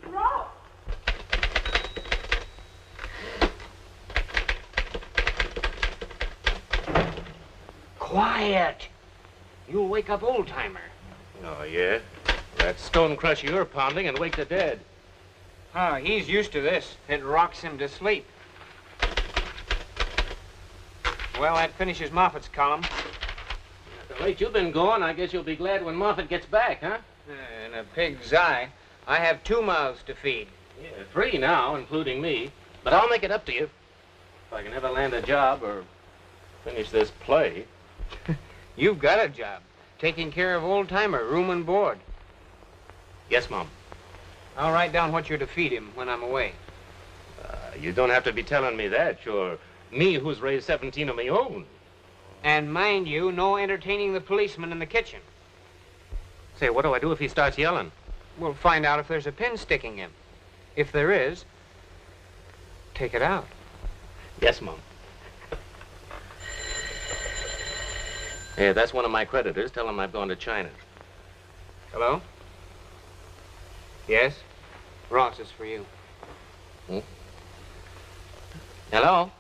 Mr. Ross! Quiet. You'll wake up old-timer. Oh, yeah? That stone crush you're pounding and wake the dead. Oh, he's used to this. It rocks him to sleep. Well, that finishes Moffat's column. At the rate you've been going, I guess you'll be glad when Moffat gets back, huh? In a pig's eye. I have 2 mouths to feed. Yeah, 3 now, including me. But I'll make it up to you. If I can ever land a job or finish this play. You've got a job. Taking care of old-timer, room and board. Yes, Mom. I'll write down what you're to feed him when I'm away. You don't have to be telling me that. You're me who's raised 17 of my own. And mind you, no entertaining the policeman in the kitchen. Say, what do I do if he starts yelling? We'll find out if there's a pin sticking him. If there is, take it out. Yes, Mom. Hey, that's one of my creditors. Tell him I've gone to China. Hello? Yes? Ross is for you. Hmm? Hello?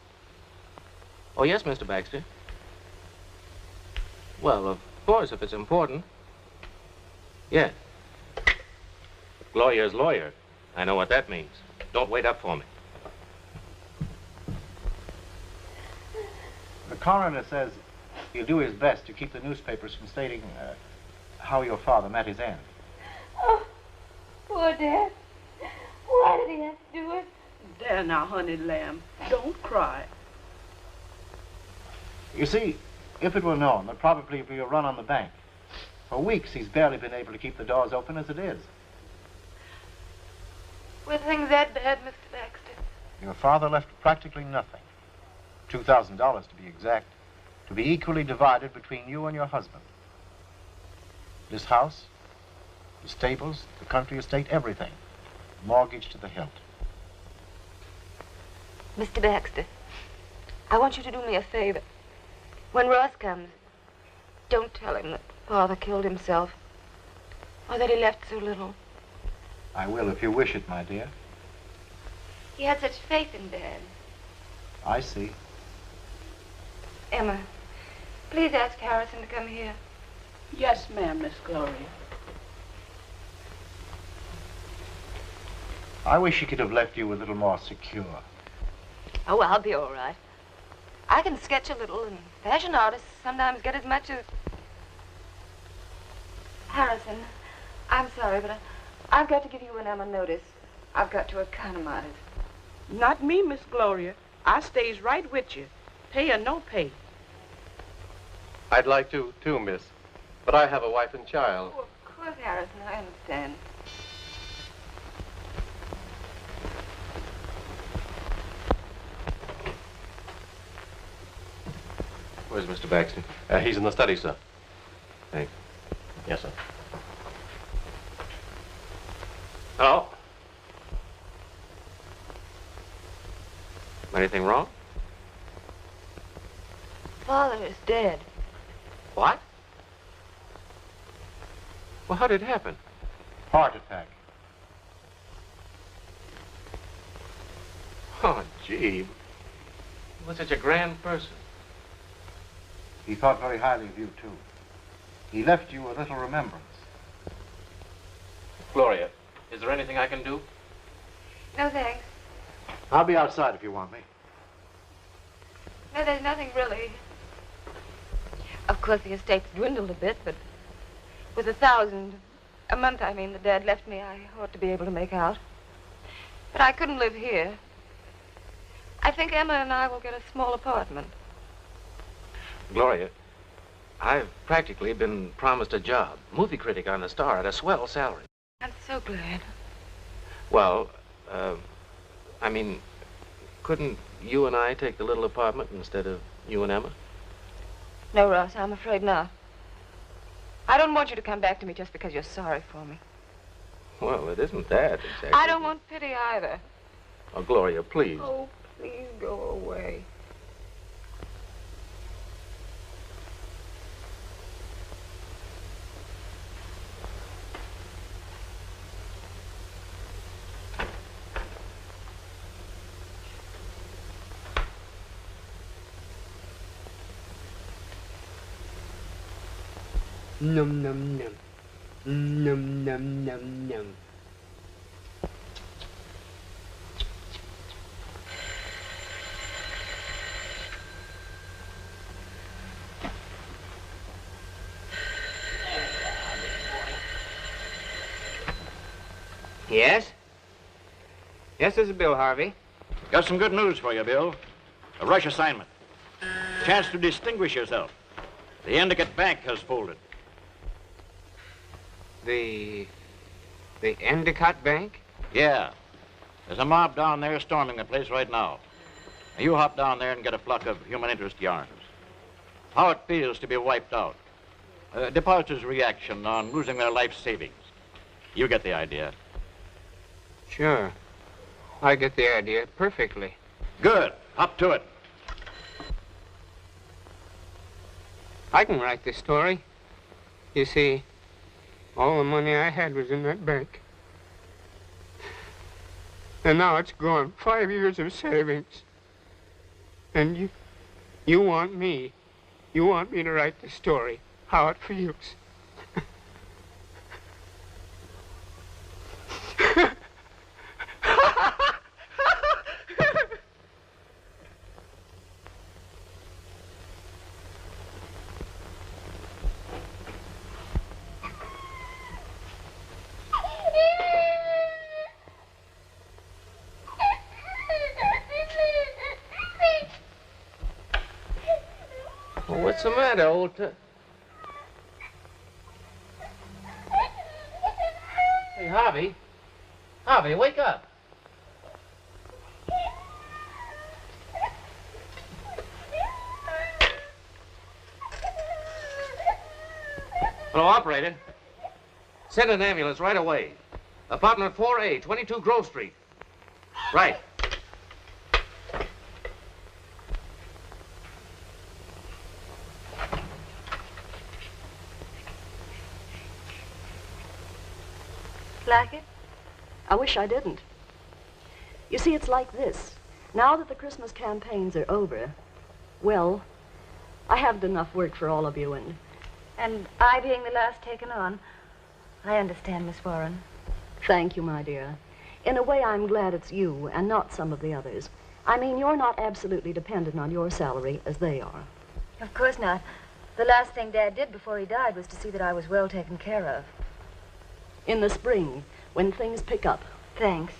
Oh, yes, Mr. Baxter. Well, of course, if it's important. Yeah. Gloria's lawyer. I know what that means. Don't wait up for me. The coroner says he'll do his best to keep the newspapers from stating how your father met his end. Oh, poor Dad. Why did he have to do it? There now, honey lamb. Don't cry. You see, if it were known, there'd probably be a run on the bank. For weeks, he's barely been able to keep the doors open as it is. Were things that bad, Mr. Baxter? Your father left practically nothing. $2,000 to be exact, to be equally divided between you and your husband. This house, the stables, the country estate, everything, mortgaged to the hilt. Mr. Baxter, I want you to do me a favor. When Ross comes, don't tell him that Father killed himself. or that he left so little. I will if you wish it, my dear. He had such faith in Dad. I see. Emma, please ask Harrison to come here. Yes, ma'am, Miss Gloria. I wish he could have left you a little more secure. Oh, I'll be all right. I can sketch a little, and fashion artists sometimes get as much as... Harrison, I'm sorry, but I've got to give you and Emma notice. I've got to economize. Not me, Miss Gloria. I stays right with you. Pay or no pay. I'd like to, too, miss. But I have a wife and child. Oh, of course, Harrison, I understand. Where's Mr. Baxter? He's in the study, sir. Thanks. Yes, sir. Hello? Anything wrong? Father is dead. What? Well, how did it happen? Heart attack. Oh, gee. He was such a grand person. He thought very highly of you, too. He left you a little remembrance. Gloria, is there anything I can do? No, thanks. I'll be outside if you want me. No, there's nothing really. Of course, the estate's dwindled a bit, but with $1,000 a month, I mean, the Dad left me, I ought to be able to make out. But I couldn't live here. I think Emma and I will get a small apartment. Gloria, I've practically been promised a job. Movie critic on the Star at a swell salary. I'm so glad. Well, I mean, couldn't you and I take the little apartment instead of you and Emma? No, Ross, I'm afraid not. I don't want you to come back to me just because you're sorry for me. Well, it isn't that exactly. I don't want pity either. Oh, Gloria, please. Oh, please go away. Num num num. Num num num num. Yes? Yes, this is Bill Harvey. Got some good news for you, Bill. A rush assignment. Chance to distinguish yourself. The Endicott Bank has folded. The Endicott Bank? Yeah. There's a mob down there storming the place right now. Now, you hop down there and get a flock of human interest yarns. How it feels to be wiped out. Depositors' reaction on losing their life savings. You get the idea. Sure. I get the idea perfectly. Good. Hop to it. I can write this story. You see, all the money I had was in that bank. And now it's gone. 5 years of savings. And you want me to write the story, how it feels. Well, what's the matter, old Hey, Harvey. Harvey, wake up. Hello, operator. Send an ambulance right away. Apartment 4A, 22 Grove Street. Right. like it? I wish I didn't. You see, it's like this. Now that the Christmas campaigns are over, well, I haven't enough work for all of you, And I being the last taken on, I understand, Miss Warren. Thank you, my dear. In a way, I'm glad it's you and not some of the others. I mean, you're not absolutely dependent on your salary as they are. Of course not. The last thing Dad did before he died was to see that I was well taken care of. In the spring, when things pick up. Thanks.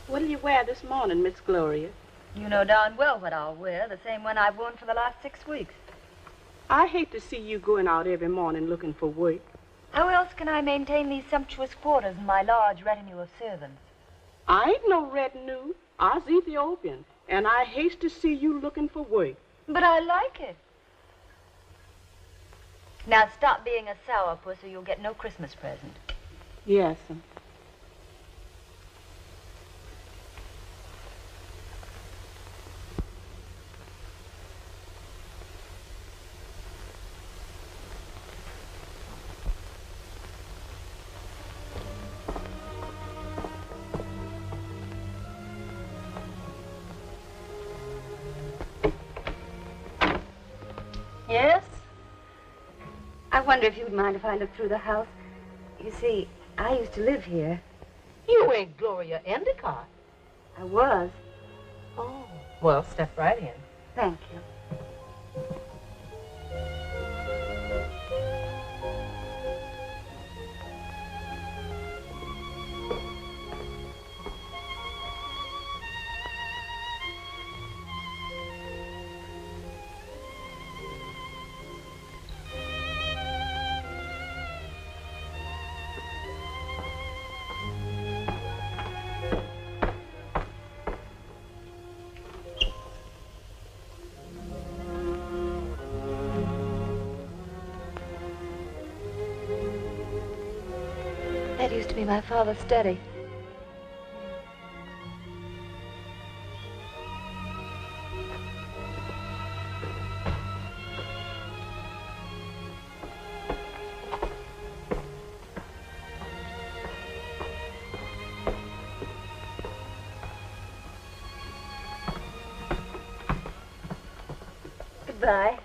What'll you wear this morning, Miss Gloria? You know darn well what I'll wear, the same one I've worn for the last 6 weeks. I hate to see you going out every morning looking for work. How else can I maintain these sumptuous quarters and my large retinue of servants? I ain't no retinue. I's Ethiopian, and I hate to see you looking for work. But I like it. Now stop being a sourpuss or you'll get no Christmas present. Yes. Yes? I wonder if you'd mind if I look through the house. You see, I used to live here. You ain't Gloria Endicott. I was. Oh. Well, step right in. Thank you. That used to be my father's study. Goodbye,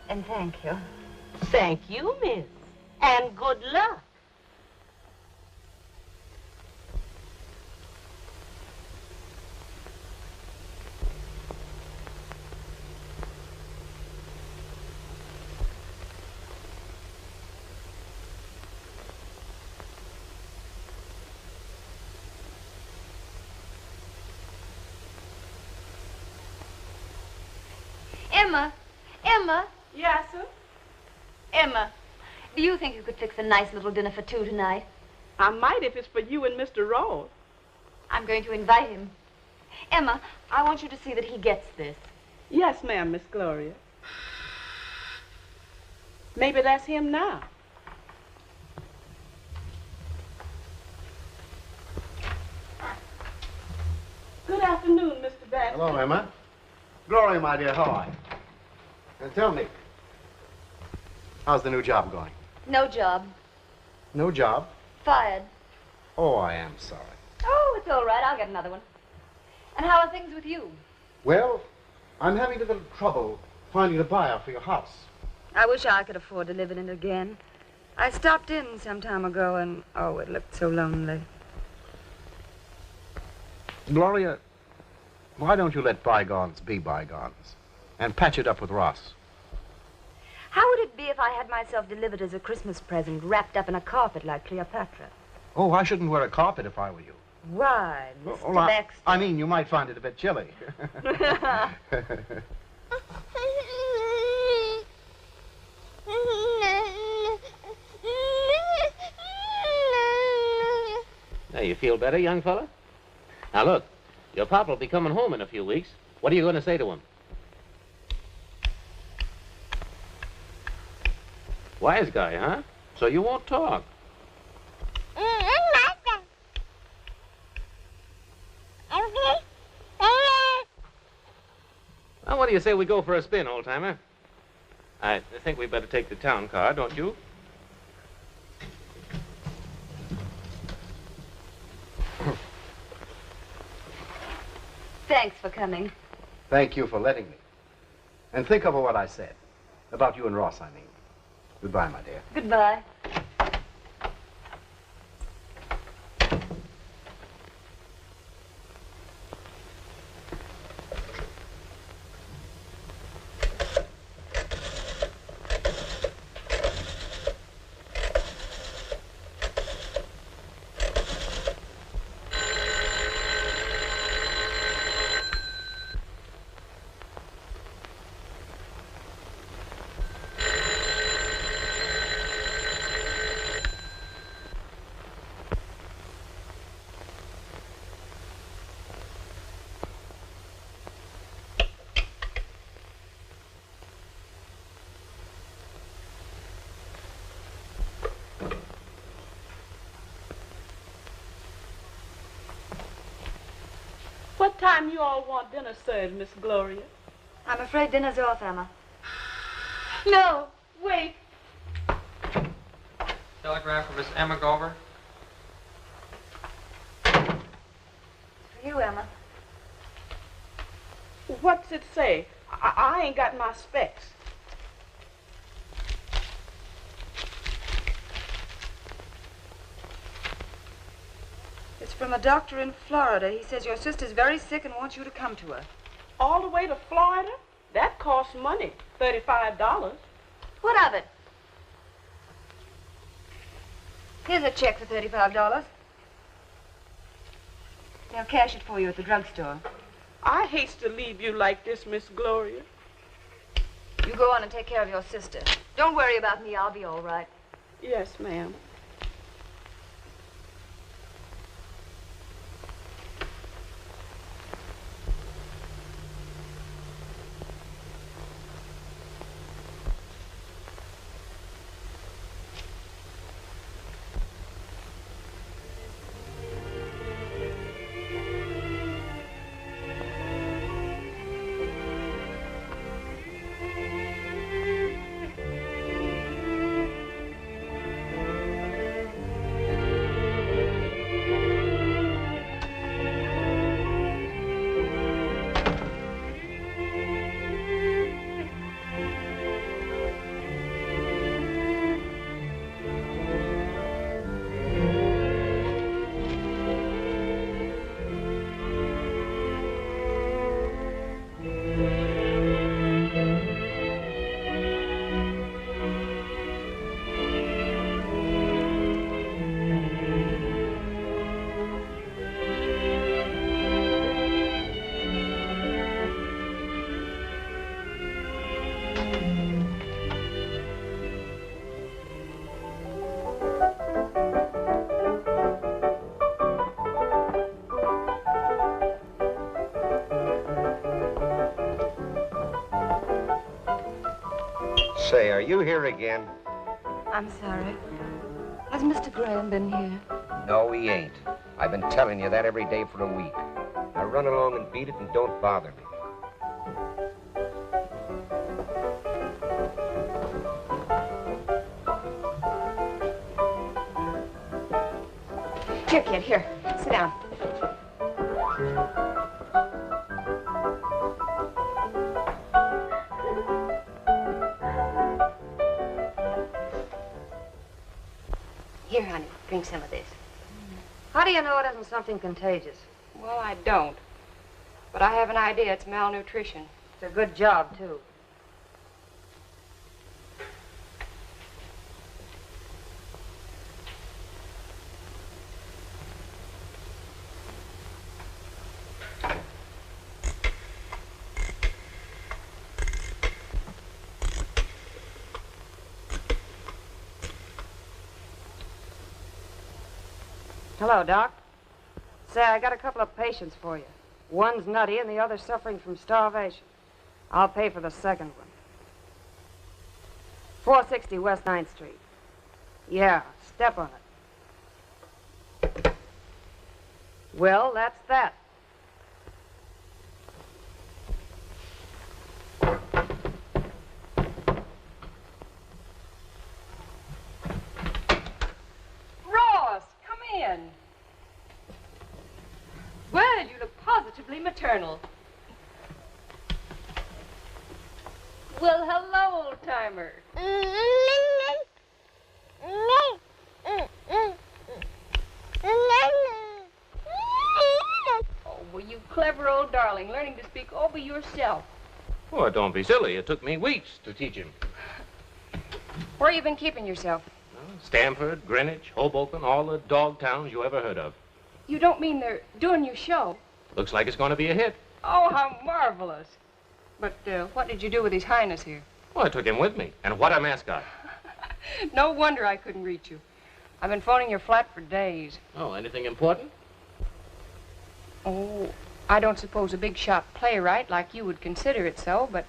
and thank you. Thank you, miss. And good luck. Emma! Emma! Yes, sir? Emma, do you think you could fix a nice little dinner for 2 tonight? I might if it's for you and Mr. Ross. I'm going to invite him. Emma, I want you to see that he gets this. Yes, ma'am, Miss Gloria. Maybe that's him now. Good afternoon, Mr. Baxter. Hello, Emma. Gloria, my dear, how are you? And tell me, how's the new job going? No job. No job? Fired. Oh, I am sorry. Oh, it's all right. I'll get another one. And how are things with you? Well, I'm having a little trouble finding a buyer for your house. I wish I could afford to live in it again. I stopped in some time ago and, oh, it looked so lonely. Gloria, why don't you let bygones be bygones and patch it up with Ross? How would it be if I had myself delivered as a Christmas present, wrapped up in a carpet like Cleopatra? Oh, I shouldn't wear a carpet if I were you. Why, Mr. Oh, Baxter? I mean, you might find it a bit chilly. Hey, you feel better, young fella? Now, look, your pop will be coming home in a few weeks. What are you going to say to him? Wise guy, huh? So you won't talk. Well, what do you say we go for a spin, old-timer? I think we better take the town car, don't you? Thanks for coming. Thank you for letting me. And think over what I said. About you and Ross, I mean. Goodbye, my dear. Goodbye. What time you all want dinner served, Miss Gloria? I'm afraid dinner's off, Emma. No, wait. Telegram for Miss Emma Gover. For you, Emma. What's it say? I ain't got my specs. It's from a doctor in Florida. He says your sister's very sick and wants you to come to her. All the way to Florida? That costs money. $35. What of it? Here's a check for $35. They'll cash it for you at the drugstore. I hate to leave you like this, Miss Gloria. You go on and take care of your sister. Don't worry about me. I'll be all right. Yes, ma'am. Say, are you here again? I'm sorry. Has Mr. Graham been here? No, he ain't. I've been telling you that every day for a week. Now run along and beat it and don't bother me. Here, kid, here. Sit down. Here, honey, drink some of this. How do you know it isn't something contagious? Well, I don't. But I have an idea it's malnutrition. It's a good job, too. Hello, Doc. Say, I got a couple of patients for you. One's nutty and the other's suffering from starvation. I'll pay for the second one. 460 West 9th Street. Yeah, step on it. Well, that's that. Ross, come in. Well, you look positively maternal. Well, hello, old-timer. Oh, well, you clever old darling, learning to speak all by yourself. Oh, don't be silly. It took me weeks to teach him. Where you been keeping yourself? Stamford, Greenwich, Hoboken, all the dog towns you ever heard of. You don't mean they're doing your show? Looks like it's going to be a hit. Oh, how marvelous. But what did you do with His Highness here? Well, I took him with me. And what a mascot. No wonder I couldn't reach you. I've been phoning your flat for days. Oh, anything important? Oh, I don't suppose a big shot playwright like you would consider it so, but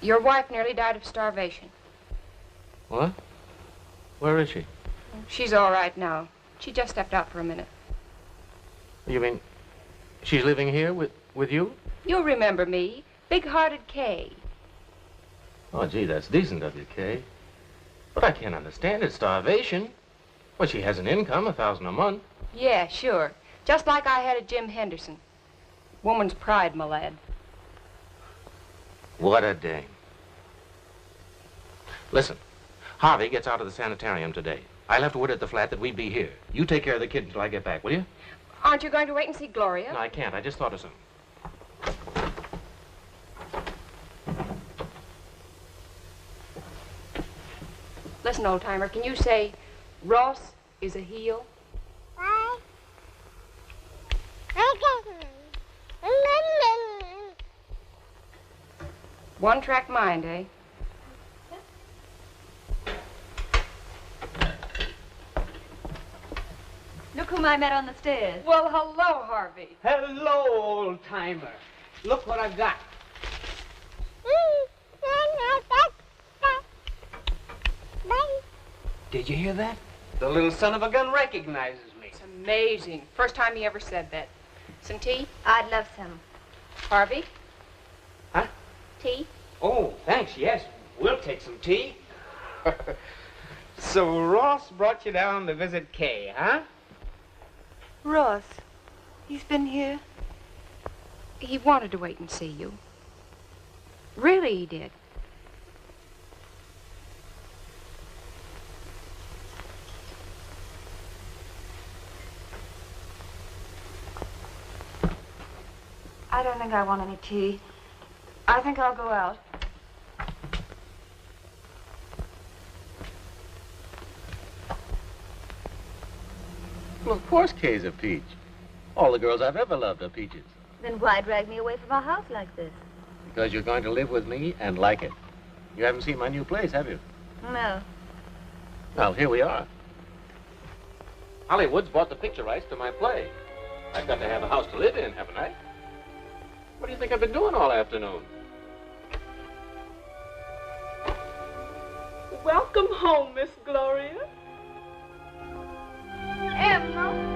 your wife nearly died of starvation. What? Where is she? She's all right now. She just stepped out for a minute. You mean she's living here with you? You'll remember me, big-hearted Kay. Oh, gee, that's decent of you, Kay. But I can't understand it. Starvation. Well, she has an income, $1,000 a month. Yeah, sure. Just like I had a Jim Henderson. Woman's pride, my lad. What a dame. Listen, Harvey gets out of the sanitarium today. I left word at the flat that we'd be here. You take care of the kid until I get back, will you? Aren't you going to wait and see Gloria? No, I can't. I just thought of something. Listen, old-timer, can you say Ross is a heel? One-track mind, eh? Look whom I met on the stairs. Well, hello, Harvey. Hello, old-timer. Look what I've got. Did you hear that? The little son of a gun recognizes me. It's amazing. First time he ever said that. Some tea? I'd love some. Harvey? Huh? Tea? Oh, thanks, yes. We'll take some tea. So Ross brought you down to visit Kay, huh? Ross, he's been here. He wanted to wait and see you. Really, he did. I don't think I want any tea. I think I'll go out. Well, of course Kay's a peach. All the girls I've ever loved are peaches. Then why drag me away from our house like this? Because you're going to live with me and like it. You haven't seen my new place, have you? No. Well, here we are. Hollywood's bought the picture rights to my play. I've got to have a house to live in, haven't I? What do you think I've been doing all afternoon? Welcome home, Miss Gloria. Emma.